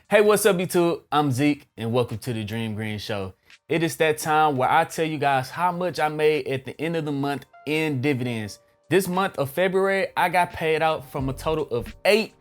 Hey, what's up YouTube? I'm Zeke and welcome to the Dream Green Show. It is that time where I tell you guys how much I made at the end of the month in dividends. This month of February, I got paid out from a total of 8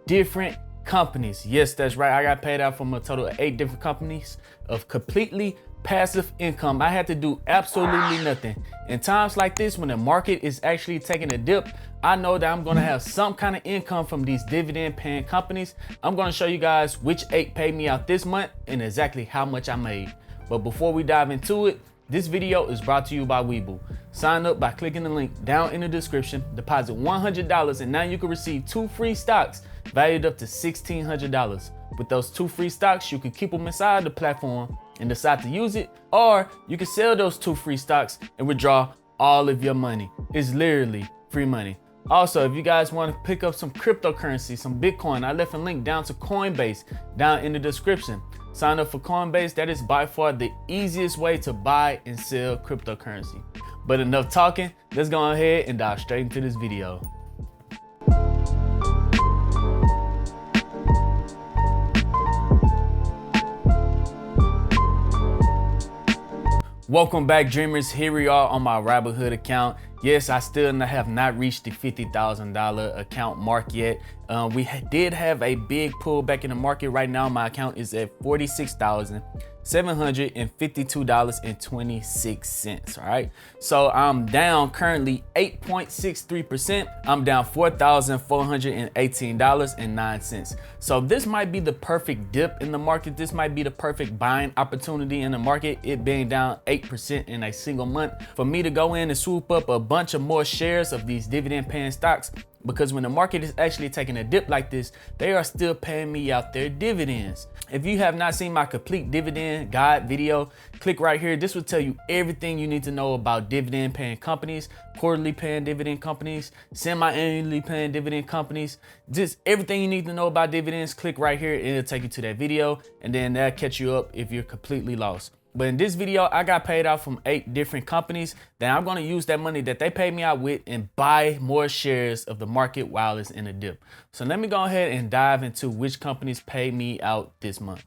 different companies. Yes, that's right. I got paid out from a total of 8 different companies of completely passive income. I had to do absolutely nothing. In times like this, when the market is actually taking a dip, I know that I'm gonna have some kind of income from these dividend paying companies. I'm gonna show you guys which 8 paid me out this month and exactly how much I made. But before we dive into it, this video is brought to you by Webull. Sign up by clicking the link down in the description, deposit $100, and now you can receive 2 free stocks valued up to $1,600. With those 2 free stocks, you can keep them inside the platform and decide to use it, or you can sell those 2 free stocks and withdraw all of your money. It's literally free money. Also, if you guys want to pick up some cryptocurrency, some Bitcoin, I left a link down to Coinbase down in the description. Sign up for Coinbase. That is by far the easiest way to buy and sell cryptocurrency. But enough talking, let's go ahead and dive straight into this video. Welcome back, dreamers. Here we are on my Robinhood account. Yes, I still have not reached the $50,000 account mark yet. We did have a big pullback in the market. Right now, my account is at $46,752.26. All right, so I'm down currently 8.63%. I'm down $4,418.09. So this might be the perfect dip in the market. This might be the perfect buying opportunity in the market. It being down 8% in a single month for me to go in and swoop up a bunch of more shares of these dividend paying stocks, because when the market is actually taking a dip like this, they are still paying me out their dividends. If you have not seen my complete dividend guide video, click right here. This will tell you everything you need to know about dividend paying companies, quarterly paying dividend companies, semi-annually paying dividend companies, just everything you need to know about dividends. Click right here and it'll take you to that video, and then that'll catch you up if you're completely lost. But in this video, I got paid out from 8 different companies. Then I'm gonna use that money that they paid me out with and buy more shares of the market while it's in a dip. So let me go ahead and dive into which companies paid me out this month.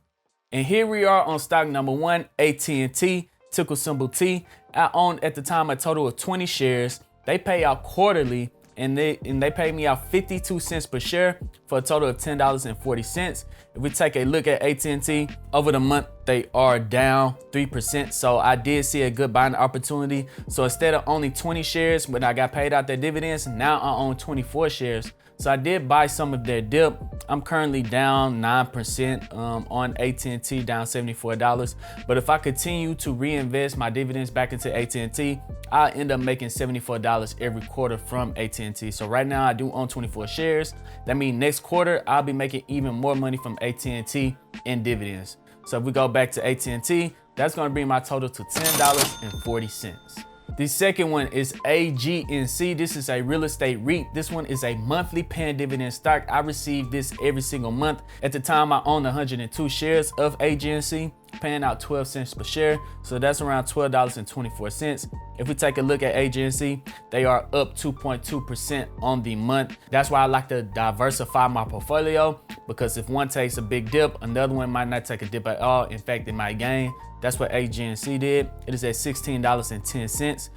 And here we are on stock number 1, Agnc, ticker symbol T. I owned at the time a total of 20 shares. They pay out quarterly, and they paid me out 52 cents per share for a total of $10.40. If we take a look at Agnc over the month, they are down 3%. So I did see a good buying opportunity. So instead of only 20 shares when I got paid out their dividends, now I own 24 shares. So I did buy some of their dip. I'm currently down 9% on Agnc, down $74. But if I continue to reinvest my dividends back into Agnc, I end up making $74 every quarter from Agnc. So right now I do own 24 shares. That means next quarter I'll be making even more money from Agnc in dividends. So if we go back to Agnc, that's gonna bring my total to $10.40. The second one is Agnc. This is a real estate REIT. This one is a monthly paying dividend stock. I receive this every single month. At the time, I owned 102 shares of Agnc, paying out 12 cents per share. So that's around $12.24. If we take a look at Agnc, they are up 2.2% on the month. That's why I like to diversify my portfolio, because if one takes a big dip, another one might not take a dip at all. In fact, it might gain. That's what Agnc did. It is at $16.10.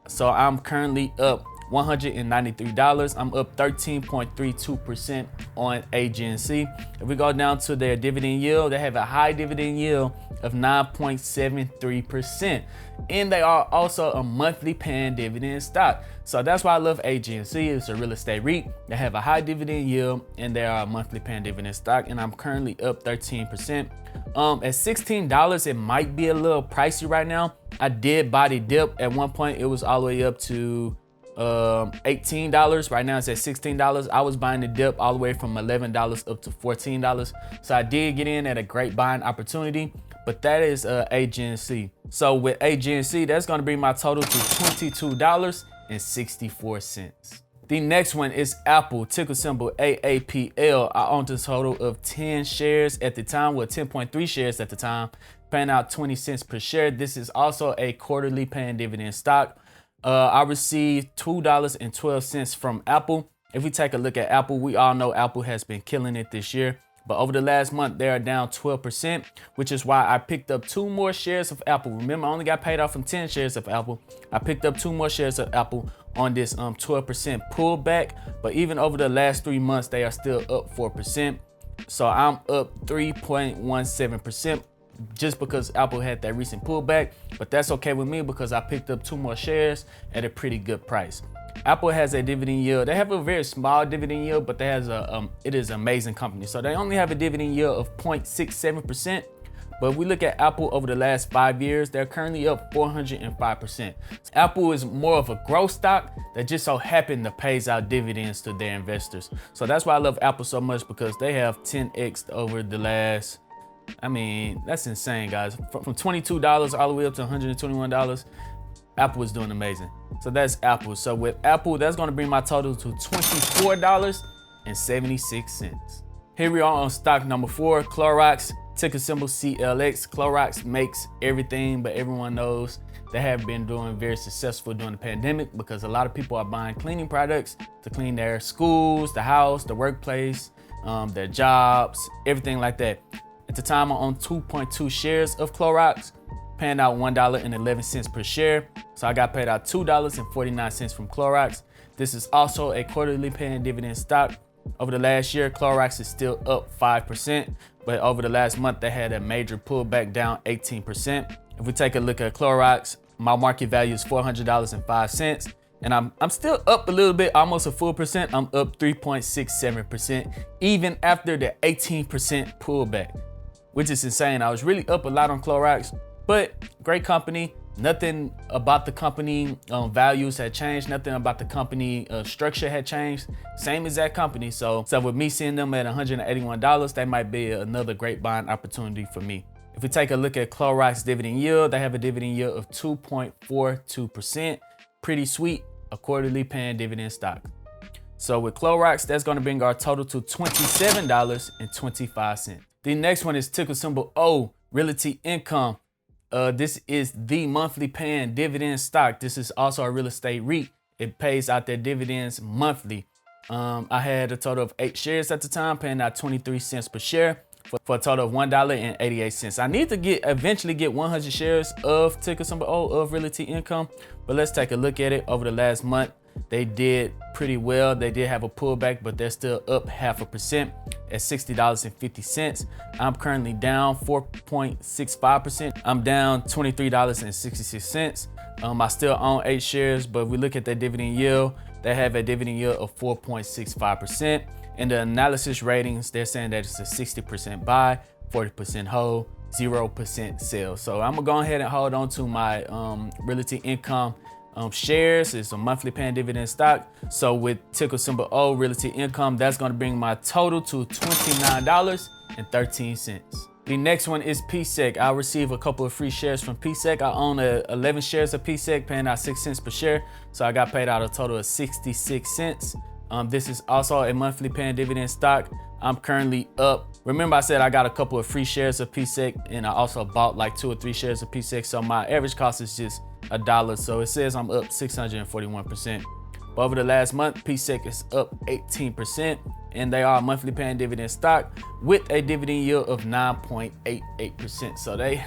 So I'm currently up $193. I'm up 13.32% on Agnc. If we go down to their dividend yield, they have a high dividend yield of 9.73%. And they are also a monthly paying dividend stock. So that's why I love Agnc. It's a real estate REIT. They have a high dividend yield and they are a monthly paying dividend stock. And I'm currently up 13%. At $16, it might be a little pricey right now. I did buy the dip. At one point, it was all the way up to $18. Right now it's at $16. I was buying the dip all the way from $11 up to $14. So I did get in at a great buying opportunity, but that is Agnc. So with Agnc, that's going to bring my total to $22.64. The next one is Apple, ticker symbol AAPL. I owned a total of 10 shares at the time, well, 10.3 shares at the time, paying out 20 cents per share. This is also a quarterly paying dividend stock. I received $2.12 from Apple. If we take a look at Apple, we all know Apple has been killing it this year. but over the last month, they are down 12%, which is why I picked up 2 more shares of Apple. Remember, I only got paid off from 10 shares of Apple. I picked up 2 more shares of Apple on this 12% pullback, but even over the last 3 months, they are still up 4%. So I'm up 3.17%. just because Apple had that recent pullback, but that's okay with me because I picked up 2 more shares at a pretty good price. Apple has a dividend yield. They have a very small dividend yield, but it is an amazing company. So they only have a dividend yield of 0.67%. But if we look at Apple over the last 5 years, they're currently up 405%. Apple is more of a growth stock that just so happened to pays out dividends to their investors. So that's why I love Apple so much, because they have 10x over the last, I mean, that's insane, guys. From $22 all the way up to $121, Apple is doing amazing. So that's Apple. So with Apple, that's gonna bring my total to $24.76. Here we are on stock number 4, Clorox, ticker symbol CLX. Clorox makes everything, but everyone knows they have been doing very successful during the pandemic because a lot of people are buying cleaning products to clean their schools, the house, the workplace, their jobs, everything like that. At the time, I own 2.2 shares of Clorox, paying out $1.11 per share. So I got paid out $2.49 from Clorox. This is also a quarterly paying dividend stock. Over the last year, Clorox is still up 5%, but over the last month, they had a major pullback down 18%. If we take a look at Clorox, my market value is $400.05. And I'm still up a little bit, almost a full percent. I'm up 3.67%, even after the 18% pullback, which is insane. I was really up a lot on Clorox, but great company. Nothing about the company values had changed. Nothing about the company structure had changed. Same exact company. So with me seeing them at $181, that might be another great buying opportunity for me. If we take a look at Clorox dividend yield, they have a dividend yield of 2.42%. Pretty sweet, a quarterly paying dividend stock. So with Clorox, that's gonna bring our total to $27.25. The next one is ticker symbol O, Realty Income. This is the monthly paying dividend stock. This is also a real estate REIT. It pays out their dividends monthly. I had a total of 8 shares at the time, paying out 23 cents per share for a total of $1.88. I need to eventually get 100 shares of ticker symbol O of Realty Income, but let's take a look at it. Over the last month, they did pretty well. They did have a pullback, but they're still up 0.5% at $60.50. I'm currently down 4.65%. I'm down $23.66. I still own 8 shares, but if we look at their dividend yield, they have a dividend yield of 4.65%. In the analysis ratings, they're saying that it's a 60% buy, 40% hold, 0% sell. So I'm gonna go ahead and hold on to my Realty Income shares. It's a monthly paying dividend stock. So with ticker symbol O, Realty Income, that's gonna bring my total to $29.13. The next one is PSEC. I'll receive a couple of free shares from PSEC. I own 11 shares of PSEC, paying out 6 cents per share. So I got paid out a total of 66 cents. This is also a monthly paying dividend stock. I'm currently up. Remember I said I got a couple of free shares of PSEC, and I also bought like 2 or 3 shares of PSEC. So my average cost is just $1. So it says I'm up 641%. But over the last month, PSEC is up 18%, and they are a monthly paying dividend stock with a dividend yield of 9.88%. So they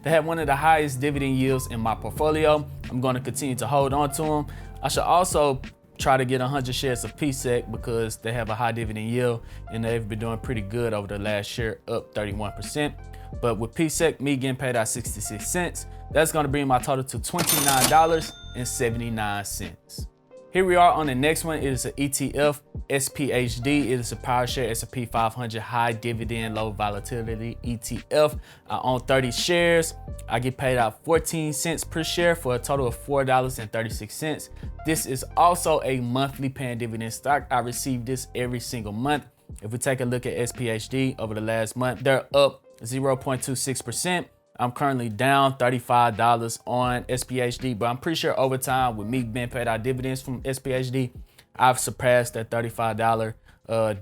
have one of the highest dividend yields in my portfolio. I'm going to continue to hold on to them. I should also try to get 100 shares of PSEC because they have a high dividend yield and they've been doing pretty good over the last year, up 31%. But with PSEC, me getting paid out 66 cents, that's gonna bring my total to $29.79. Here we are on the next one. It is an ETF, SPHD. It is a Powershell S&P 500 high dividend, low volatility ETF. I own 30 shares. I get paid out 14 cents per share for a total of $4.36. This is also a monthly paying dividend stock. I receive this every single month. If we take a look at SPHD over the last month, they're up 0.26%. I'm currently down $35 on SPHD, but I'm pretty sure over time, with me being paid out dividends from SPHD, I've surpassed that $35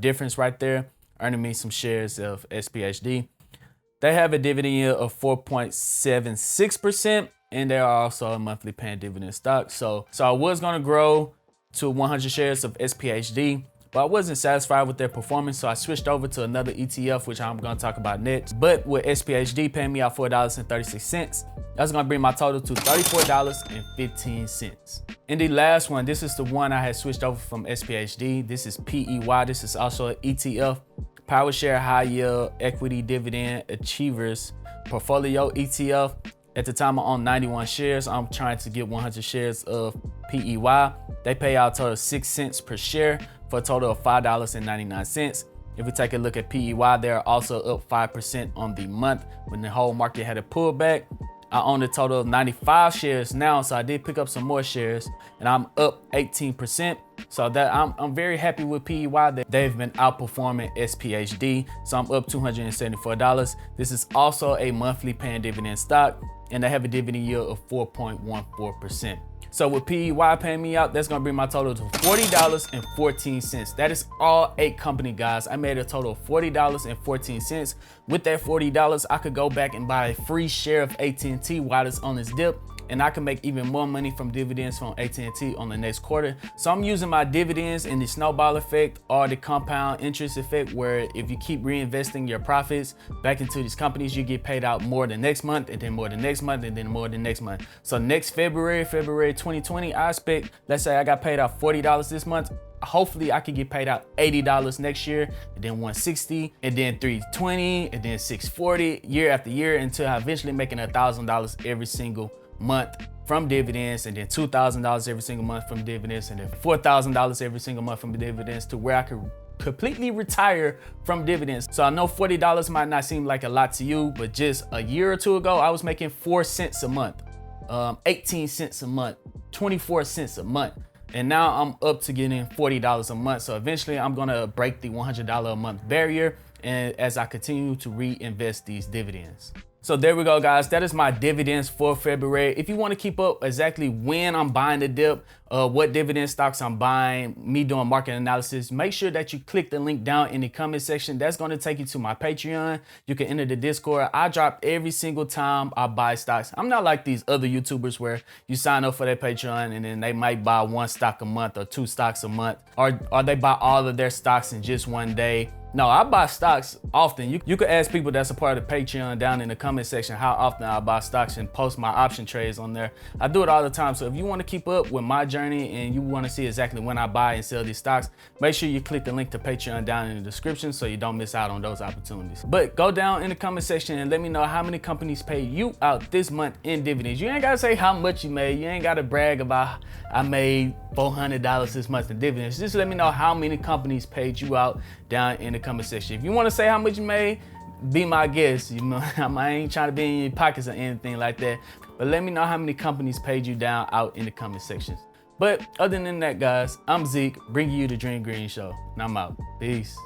difference right there, earning me some shares of SPHD. They have a dividend yield of 4.76%, and they are also a monthly paying dividend stock. So I was gonna grow to 100 shares of SPHD, but I wasn't satisfied with their performance, so I switched over to another ETF, which I'm gonna talk about next. But with SPHD paying me out $4.36, that's gonna bring my total to $34.15. And the last one, this is the one I had switched over from SPHD. This is PEY. This is also an ETF, Powershell High Yield Equity Dividend Achievers Portfolio ETF. At the time I own 91 shares. I'm trying to get 100 shares of PEY. They pay out a total of 6 cents per share for a total of $5.99. If we take a look at PEY, they're also up 5% on the month when the whole market had a pullback. I own a total of 95 shares now, so I did pick up some more shares, and I'm up 18%. So that I'm very happy with PEY. That they've been outperforming SPHD, so I'm up $274. This is also a monthly paying dividend stock, and they have a dividend yield of 4.14%. So with PEY paying me out, that's gonna bring my total to $40.14. That is all 8 companies, guys. I made a total of $40.14. With that $40, I could go back and buy a free share of AT&T while it's on this dip, and I can make even more money from dividends from AT&T on the next quarter. So I'm using my dividends in the snowball effect or the compound interest effect, where if you keep reinvesting your profits back into these companies, you get paid out more the next month, and then more the next month, and then more the next month. So next February 2020, I expect, let's say I got paid out $40 this month. Hopefully I could get paid out $80 next year, and then $160, and then $320, and then $640 year after year, until I eventually making $1,000 every single month from dividends, and then $2,000 every single month from dividends, and then $4,000 every single month from dividends, to where I could completely retire from dividends. So I know $40 might not seem like a lot to you, but just a year or two ago, I was making 4 cents a month, 18 cents a month, 24 cents a month. And now I'm up to getting $40 a month. So eventually I'm gonna break the $100 a month barrier, and as I continue to reinvest these dividends. So there we go, guys. That is my dividends for February. If you want to keep up exactly when I'm buying the dip, what dividend stocks I'm buying, me doing market analysis, make sure that you click the link down in the comment section. That's going to take you to my Patreon. You can enter the Discord. I drop every single time I buy stocks. I'm not like these other YouTubers where you sign up for their Patreon and then they might buy 1 stock a month or 2 stocks a month, or they buy all of their stocks in just one day. No, I buy stocks often. You could ask people that's a part of the Patreon down in the comment section how often I buy stocks, and post my option trades on there. I do it all the time. So if you want to keep up with my journey and you want to see exactly when I buy and sell these stocks, make sure you click the link to Patreon down in the description so you don't miss out on those opportunities. But go down in the comment section and let me know how many companies paid you out this month in dividends. You ain't got to say how much you made. You ain't got to brag about I made $400 this month in dividends. Just let me know how many companies paid you out down in the comment section. If you want to say how much you made, be my guest. You know, I ain't trying to be in your pockets or anything like that. But let me know how many companies paid you down out in the comment sections. But other than that, guys, I'm Zeke, bringing you the Dream Green Show, and I'm out. Peace.